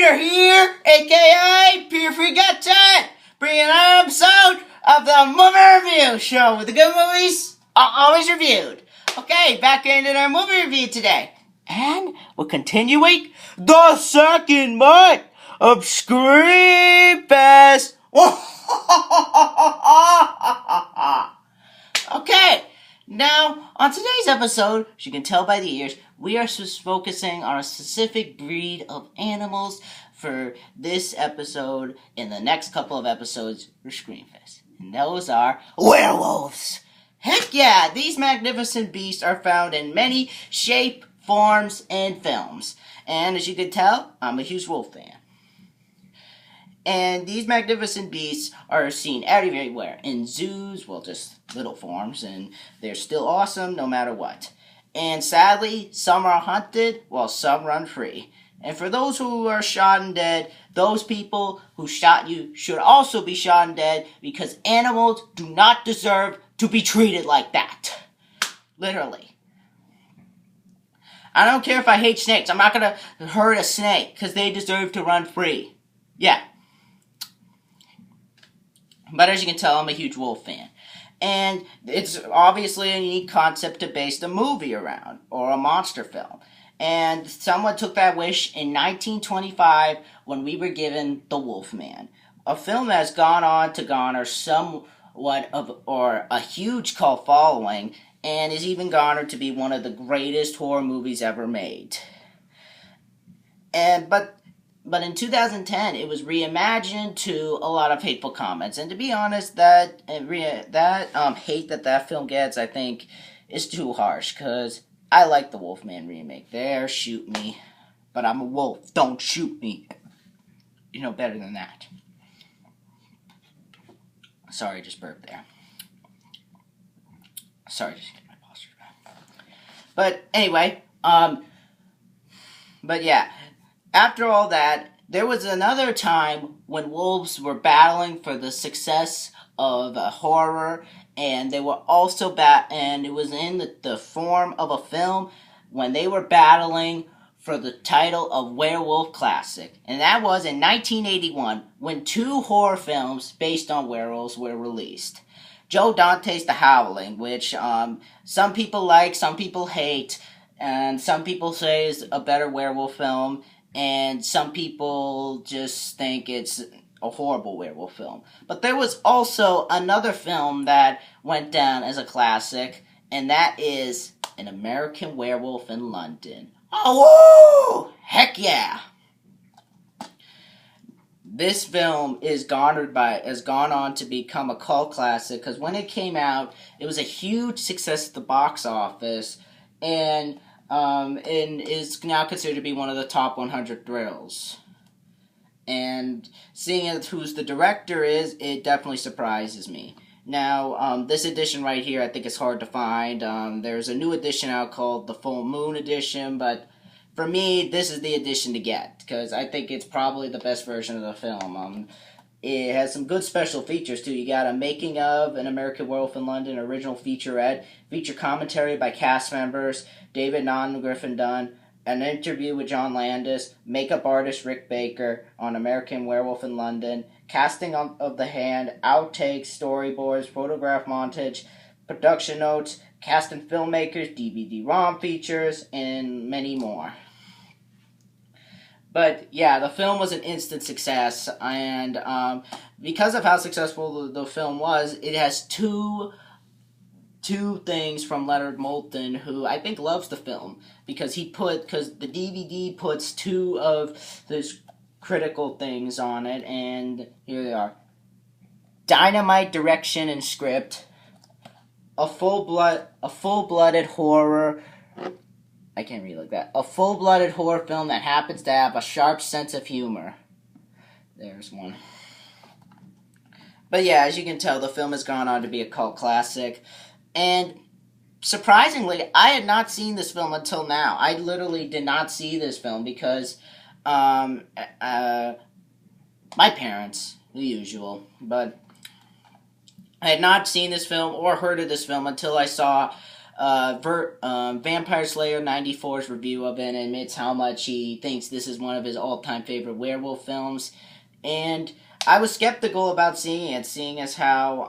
Peter here, aka Peter Forgotten, bringing another episode of the Movie Review Show with the good movies are always reviewed. Okay, back into our movie review today. And we're continuing the second month of Scream Fest. Okay, now on today's episode, as you can tell by the ears, we are just focusing on a specific breed of animals for this episode and the next couple of episodes for Scream Fest. And those are werewolves. Heck yeah, these magnificent beasts are found in many shape, forms, and films. And as you can tell, I'm a huge wolf fan. And these magnificent beasts are seen everywhere, in zoos, well, just little forms, and they're still awesome no matter what. And sadly, some are hunted, while some run free. And for those who are shot and dead, those people who shot you should also be shot and dead, because animals do not deserve to be treated like that. Literally. I don't care if I hate snakes. I'm not going to hurt a snake, because they deserve to run free. Yeah. But as you can tell, I'm a huge wolf fan. And it's obviously a unique concept to base a movie around, or a monster film. And someone took that wish in 1925 when we were given The Wolfman. A film that has gone on to garner somewhat of, or a huge cult following, and is even garnered to be one of the greatest horror movies ever made. But in 2010, it was reimagined to a lot of hateful comments. And to be honest, that hate that film gets, I think, is too harsh. Because I like the Wolfman remake. There, shoot me. But I'm a wolf. Don't shoot me. You know better than that. Sorry, just burped there. Sorry, just get my posture back. But anyway, but yeah. After all that, there was another time when wolves were battling for the success of horror, and they were also and it was in the form of a film when they were battling for the title of Werewolf Classic. And that was in 1981, when two horror films based on werewolves were released. Joe Dante's The Howling, which some people like, some people hate, and some people say is a better werewolf film, and some people just think it's a horrible werewolf film. But there was also another film that went down as a classic, and that is An American Werewolf in London. Oh, woo! Heck yeah! This film has gone on to become a cult classic, because when it came out, it was a huge success at the box office, and is now considered to be one of the top 100 thrills. And seeing as who's the director is, it definitely surprises me. Now, this edition right here, I think is hard to find. There's a new edition out called the Full Moon Edition, but for me, this is the edition to get, because I think it's probably the best version of the film. It has some good special features, too. You got a making of An American Werewolf in London original featurette, feature commentary by cast members, David Nahn, Griffin Dunn, an interview with John Landis, makeup artist Rick Baker on American Werewolf in London, casting of the hand, outtakes, storyboards, photograph montage, production notes, cast and filmmakers, DVD-ROM features, and many more. But yeah, the film was an instant success, and because of how successful the film was, it has two things from Leonard Moulton, who I think loves the film, because the DVD puts two of those critical things on it, and here they are: dynamite direction and script, a full-blooded horror. I can't read like that. A full-blooded horror film that happens to have a sharp sense of humor. There's one. But yeah, as you can tell, the film has gone on to be a cult classic. And surprisingly, I had not seen this film until now. I literally did not see this film because my parents, the usual, but I had not seen this film or heard of this film until I saw Vampire Slayer 94's review of it and admits how much he thinks this is one of his all-time favorite werewolf films. And I was skeptical about seeing it, seeing as how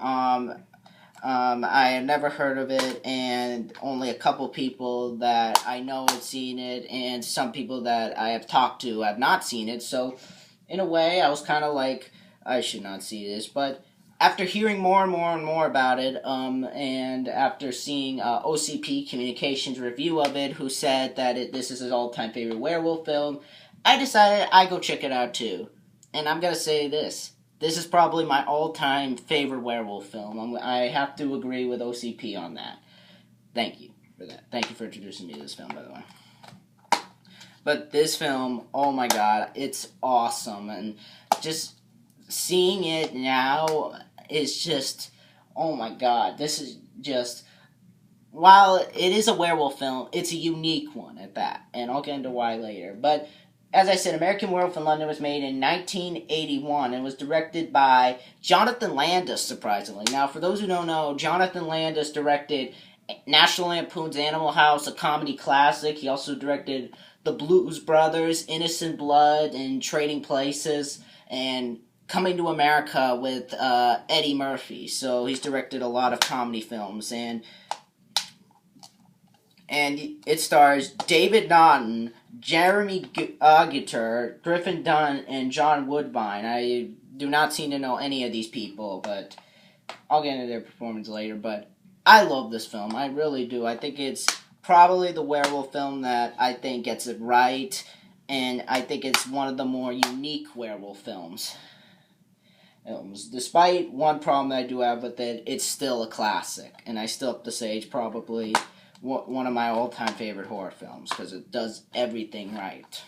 I had never heard of it, and only a couple people that I know have seen it, and some people that I have talked to have not seen it. So, in a way, I was kind of like, I should not see this. But after hearing more and more and more about it, and after seeing OCP Communications' review of it, who said that this is his all-time favorite werewolf film, I decided I'd go check it out too. And I'm gonna say this. This is probably my all-time favorite werewolf film. I have to agree with OCP on that. Thank you for that. Thank you for introducing me to this film, by the way. But this film, oh my god, it's awesome. And just seeing it now is just, oh my god, this is just, while it is a werewolf film, it's a unique one at that. And I'll get into why later. But as I said, American Werewolf in London was made in 1981 and was directed by Jonathan Landis, surprisingly. Now, for those who don't know, Jonathan Landis directed National Lampoon's Animal House, a comedy classic. He also directed The Blues Brothers, Innocent Blood, and Trading Places, and Coming to America with Eddie Murphy. So he's directed a lot of comedy films. And it stars David Naughton, Jeremy Auguter, Griffin Dunn, and John Woodbine. I do not seem to know any of these people, but I'll get into their performance later. But I love this film. I really do. I think it's probably the werewolf film that I think gets it right, and I think it's one of the more unique werewolf films. Despite one problem that I do have with it, it's still a classic, and I still have to say it's probably one of my all-time favorite horror films, because it does everything right.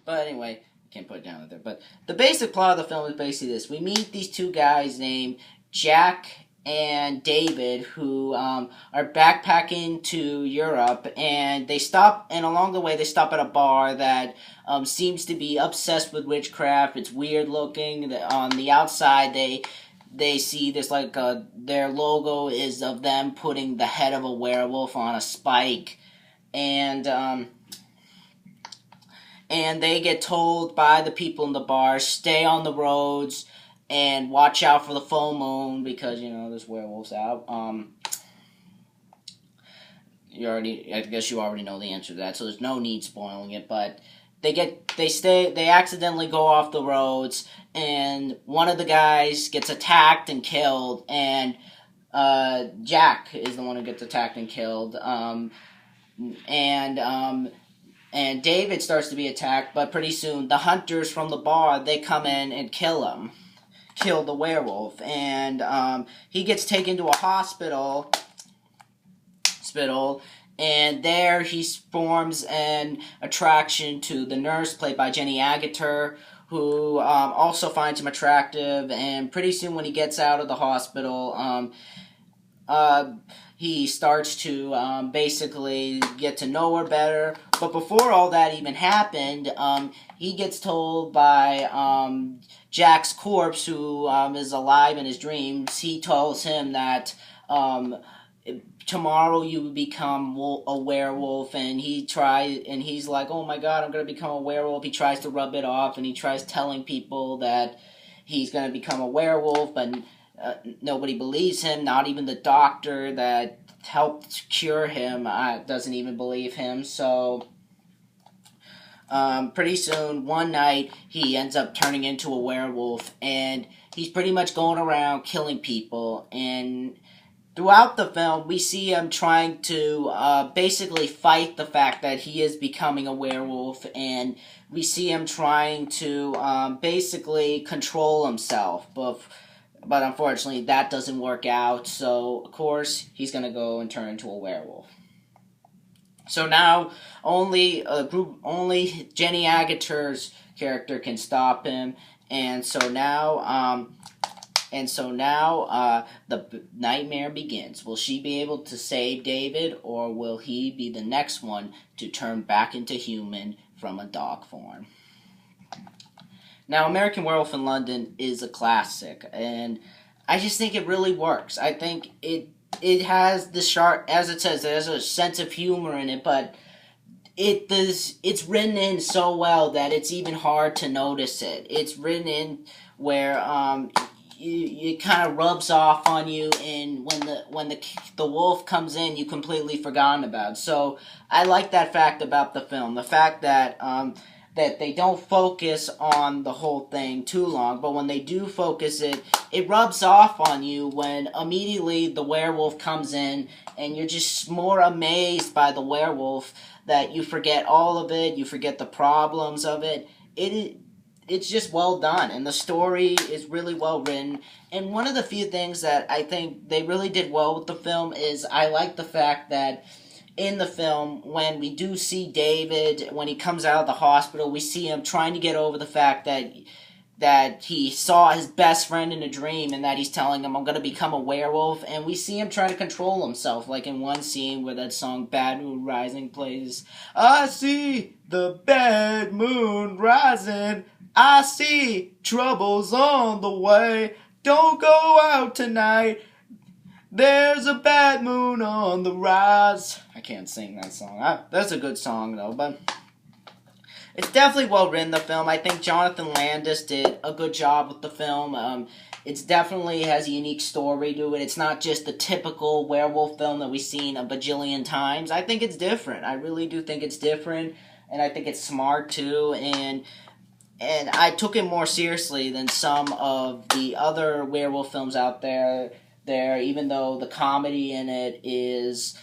But anyway, I can't put it down there. But the basic plot of the film is basically this. We meet these two guys named Jack and David, who are backpacking to Europe, and they stop, and along the way they stop at a bar that seems to be obsessed with witchcraft. It's weird looking. On the outside, they see this, like, their logo is of them putting the head of a werewolf on a spike, and they get told by the people in the bar, stay on the roads and watch out for the full moon, because, there's werewolves out. I guess you already know the answer to that, so there's no need spoiling it, but they accidentally go off the roads, and one of the guys gets attacked and killed, and Jack is the one who gets attacked and killed, and David starts to be attacked, but pretty soon the hunters from the bar, they come in and kill the werewolf, and he gets taken to a hospital, and there he forms an attraction to the nurse, played by Jenny Agutter, who also finds him attractive, and pretty soon when he gets out of the hospital, he starts to basically get to know her better. But before all that even happened, he gets told by Jack's corpse, who is alive in his dreams. He tells him that tomorrow you will become a werewolf, and he's like, oh my god, I'm going to become a werewolf. He tries to rub it off, and he tries telling people that he's going to become a werewolf, but nobody believes him. Not even the doctor that helped cure him doesn't even believe him. So pretty soon, one night, he ends up turning into a werewolf, and he's pretty much going around killing people. And throughout the film, we see him trying to basically fight the fact that he is becoming a werewolf, and we see him trying to basically control himself, but unfortunately that doesn't work out, so of course he's going to go and turn into a werewolf. So now only Jenny Agutter's character can stop him, and so now the nightmare begins. Will she be able to save David, or will he be the next one to turn back into human from a dog form? Now, American Werewolf in London is a classic, and I just think it really works. I think it it has the sharp, as it says, there's a sense of humor in it, but it's written in so well that it's even hard to notice it. It's written in where it kind of rubs off on you, and when the wolf comes in, you completely forgotten about. So I like that fact about the film, the fact that that they don't focus on the whole thing too long, but when they do focus it, it rubs off on you when immediately the werewolf comes in, and you're just more amazed by the werewolf that you forget all of it, you forget the problems of it. It's just well done, and the story is really well written. And one of the few things that I think they really did well with the film is I like the fact that in the film, when we do see David, when he comes out of the hospital, we see him trying to get over the fact that he saw his best friend in a dream, and that he's telling him, I'm going to become a werewolf, and we see him trying to control himself, like in one scene where that song Bad Moon Rising plays. I see the bad moon rising, I see trouble's on the way, don't go out tonight, there's a bad moon on the rise. I can't sing that song. That's a good song, though, but it's definitely well written, the film. I think Jonathan Landis did a good job with the film. It's definitely has a unique story to it. It's not just the typical werewolf film that we've seen a bajillion times. I think it's different. I really do think it's different, and I think it's smart, too, and I took it more seriously than some of the other werewolf films out there, even though the comedy in it is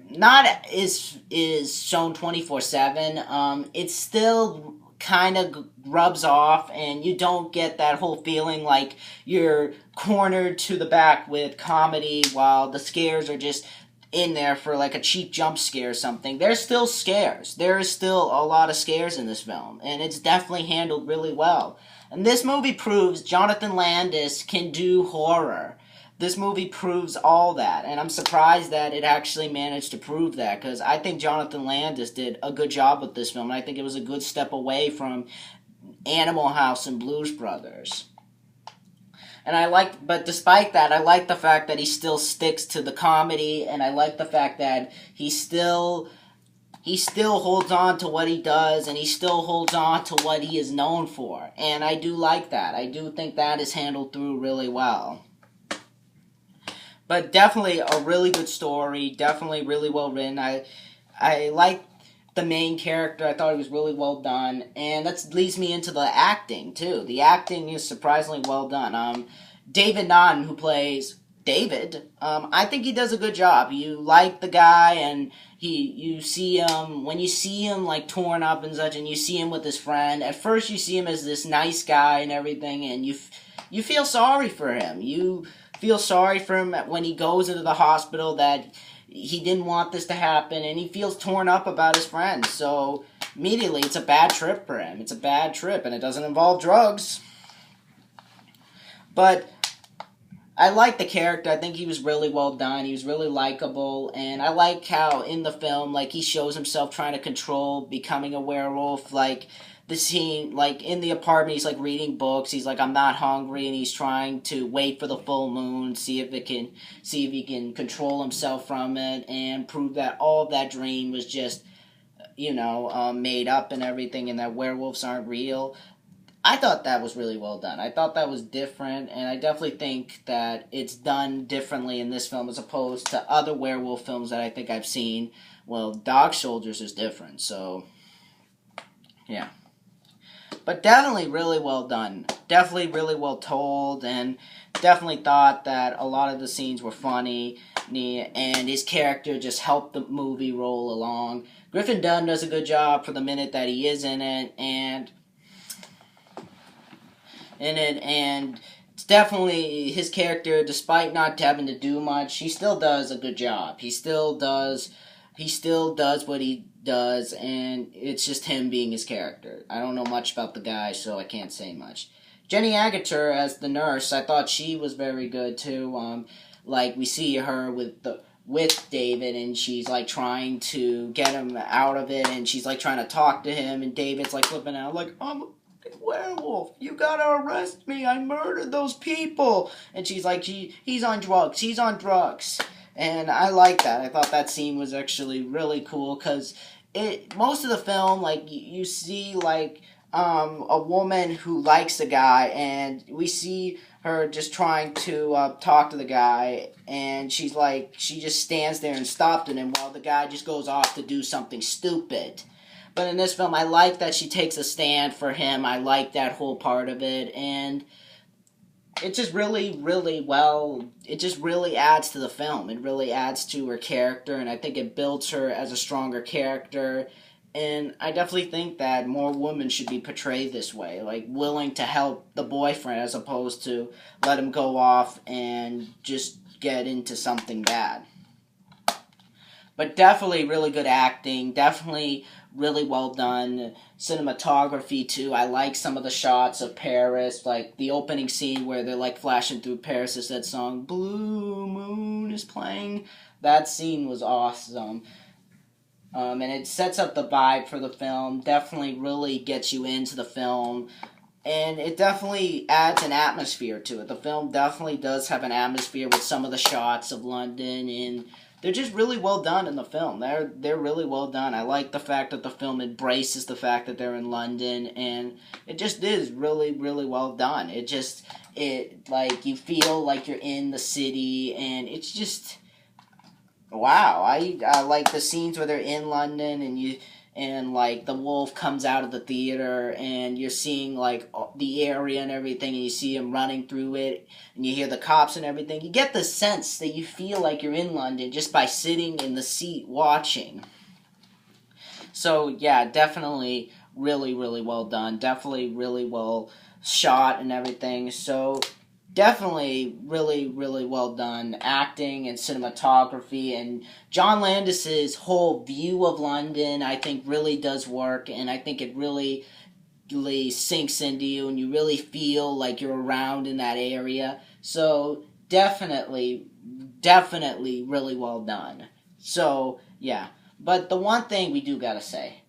shown 24/7. It still kind of rubs off, and you don't get that whole feeling like you're cornered to the back with comedy while the scares are just in there for like a cheap jump scare or something. There's still scares. There is still a lot of scares in this film, and it's definitely handled really well. And this movie proves Jonathan Landis can do horror. This movie proves all that, and I'm surprised that it actually managed to prove that, because I think Jonathan Landis did a good job with this film, and I think it was a good step away from Animal House and Blues Brothers. But despite that, I like the fact that he still sticks to the comedy, and I like the fact that he still holds on to what he does, and he still holds on to what he is known for, and I do like that. I do think that is handled through really well. But definitely a really good story, definitely really well written. I like the main character. I thought he was really well done, and that leads me into the acting too. The acting is surprisingly well done. David Naughton, who plays David, I think he does a good job. You like the guy, and you see him when you see him like torn up and such, and you see him with his friend. At first, you see him as this nice guy and everything, and you feel sorry for him. You feel sorry for him when he goes into the hospital that he didn't want this to happen, and he feels torn up about his friends. So immediately, it's a bad trip for him. It's a bad trip, and it doesn't involve drugs. But I like the character. I think he was really well done. He was really likable, and I like how in the film, like, he shows himself trying to control becoming a werewolf. Like the scene, like in the apartment, he's like reading books. He's like, I'm not hungry, and he's trying to wait for the full moon, see if he can control himself from it, and prove that all of that dream was just, made up and everything, and that werewolves aren't real. I thought that was really well done. I thought that was different, and I definitely think that it's done differently in this film as opposed to other werewolf films that I think I've seen. Well, Dog Soldiers is different, so yeah. But definitely really well done. Definitely really well told, and definitely thought that a lot of the scenes were funny, and his character just helped the movie roll along. Griffin Dunn does a good job for the minute that he is in it, and it's definitely his character, despite not having to do much, he still does a good job. He still does what he does, and it's just him being his character. I don't know much about the guy, so I can't say much. Jenny Agutter as the nurse, I thought she was very good too. Like we see her with David, and she's like trying to get him out of it, and she's like trying to talk to him, and David's like flipping out, like, I'm a werewolf, you gotta arrest me, I murdered those people. And she's like, he's on drugs. And I like that. I thought that scene was actually really cool because most of the film, like you see like a woman who likes a guy, and we see her just trying to talk to the guy, and she just stands there and stopped him while the guy just goes off to do something stupid. But in this film, I like that she takes a stand for him. I like that whole part of it, and it just really, really well, it just really adds to the film. It really adds to her character, and I think it builds her as a stronger character. And I definitely think that more women should be portrayed this way, like willing to help the boyfriend as opposed to let him go off and just get into something bad. But definitely really good acting, definitely really well done. Cinematography too. I like some of the shots of Paris, like the opening scene where they're like flashing through Paris as that song Blue Moon is playing. That scene was awesome. And it sets up the vibe for the film, definitely really gets you into the film, and it definitely adds an atmosphere to it. The film definitely does have an atmosphere with some of the shots of London, and they're just really well done in the film. They're really well done. I like the fact that the film embraces the fact that they're in London, and it just is really, really well done. It like you feel like you're in the city, and it's just wow. I like the scenes where they're in London and like the wolf comes out of the theater and you're seeing like the area and everything, and you see him running through it and you hear the cops and everything. You get the sense that you feel like you're in London just by sitting in the seat watching. So yeah, definitely really, really well done. Definitely really well shot and everything. So definitely really, really well done acting and cinematography, and John Landis's whole view of London I think really does work, and I think it really sinks into you and you really feel like you're around in that area. So definitely really well done. So yeah, but the one thing we do gotta say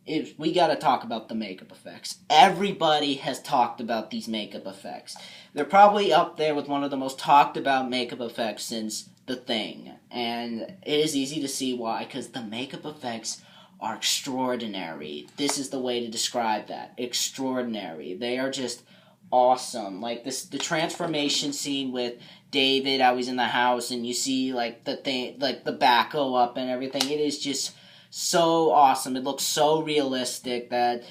is we gotta talk about the makeup effects. Everybody has talked about these makeup effects. They're probably up there with one of the most talked about makeup effects since The Thing. And it is easy to see why, because the makeup effects are extraordinary. This is the way to describe that. Extraordinary. They are just awesome. Like the transformation scene with David, how he's in the house and you see like the thing, like the back go up and everything. It is just so awesome. It looks so realistic that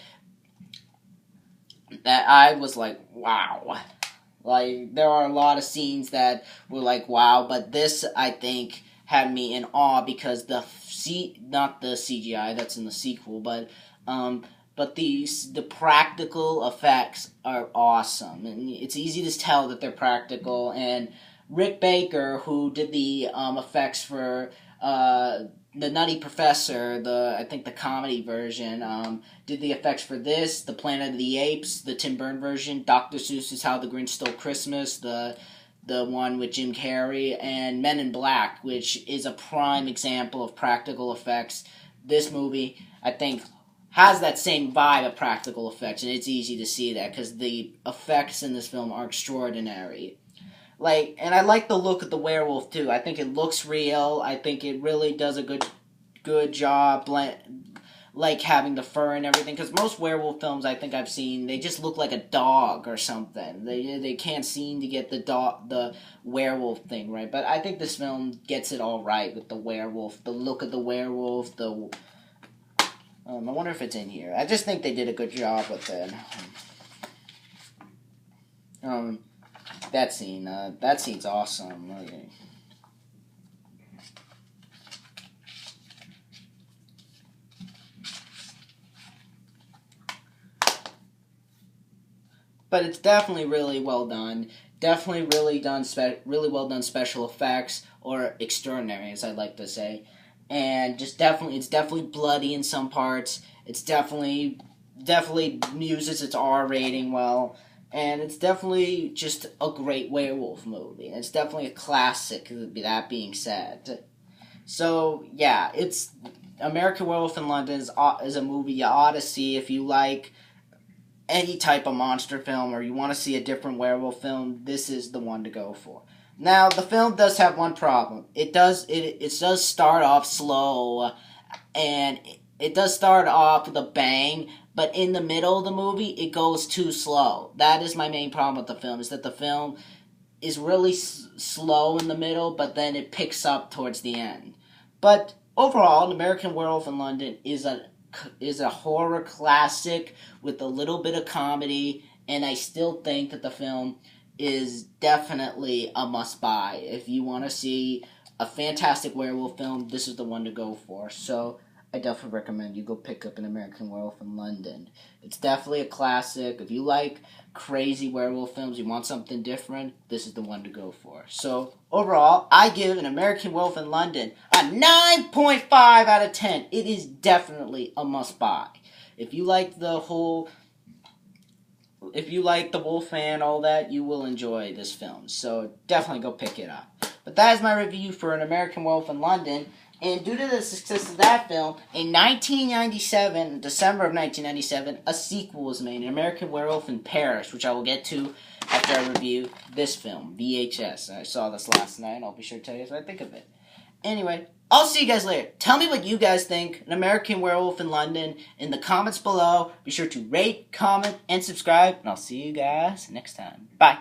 I was like, wow. Like, there are a lot of scenes that were like, wow, but this, I think, had me in awe because not the CGI, that's in the sequel, but the practical effects are awesome, and it's easy to tell that they're practical, and Rick Baker, who did the effects for the Nutty Professor, I think the comedy version, did the effects for this, the Planet of the Apes, the Tim Burton version, Dr. Seuss's How the Grinch Stole Christmas, the one with Jim Carrey, and Men in Black, which is a prime example of practical effects. This movie, I think, has that same vibe of practical effects, and it's easy to see that because the effects in this film are extraordinary. Like, and I like the look of the werewolf too. I think it looks real. I think it really does a good job, like having the fur and everything. Because most werewolf films I think I've seen, they just look like a dog or something. They can't seem to get the werewolf thing right. But I think this film gets it all right with the werewolf, the look of the werewolf. I wonder if it's in here. I just think they did a good job with it. That scene's awesome. Okay. But it's definitely really well done. Definitely really well done special effects, or extraordinary, as I like to say. And it's definitely bloody in some parts. It's definitely uses its R rating well. And it's definitely just a great werewolf movie. And it's definitely a classic, that being said. So, yeah, it's American Werewolf in London is a movie you ought to see if you like any type of monster film or you want to see a different werewolf film. This is the one to go for. Now, the film does have one problem. It does start off slow, and it does start off with a bang, but in the middle of the movie, it goes too slow. That is my main problem with the film, is that the film is really slow in the middle, but then it picks up towards the end. But overall, American Werewolf in London is a horror classic with a little bit of comedy, and I still think that the film is definitely a must-buy. If you want to see a fantastic werewolf film, this is the one to go for. So I definitely recommend you go pick up An American Werewolf in London. It's definitely a classic. If you like crazy werewolf films, you want something different, this is the one to go for. So overall, I give An American Werewolf in London a 9.5 out of 10. It is definitely a must-buy. If you like the wolf and all that, you will enjoy this film. So definitely go pick it up. But that is my review for An American Werewolf in London. And due to the success of that film, in 1997, December of 1997, a sequel was made, An American Werewolf in Paris, which I will get to after I review this film, VHS. I saw this last night, and I'll be sure to tell you what I think of it. Anyway, I'll see you guys later. Tell me what you guys think, An American Werewolf in London, in the comments below. Be sure to rate, comment, and subscribe, and I'll see you guys next time. Bye.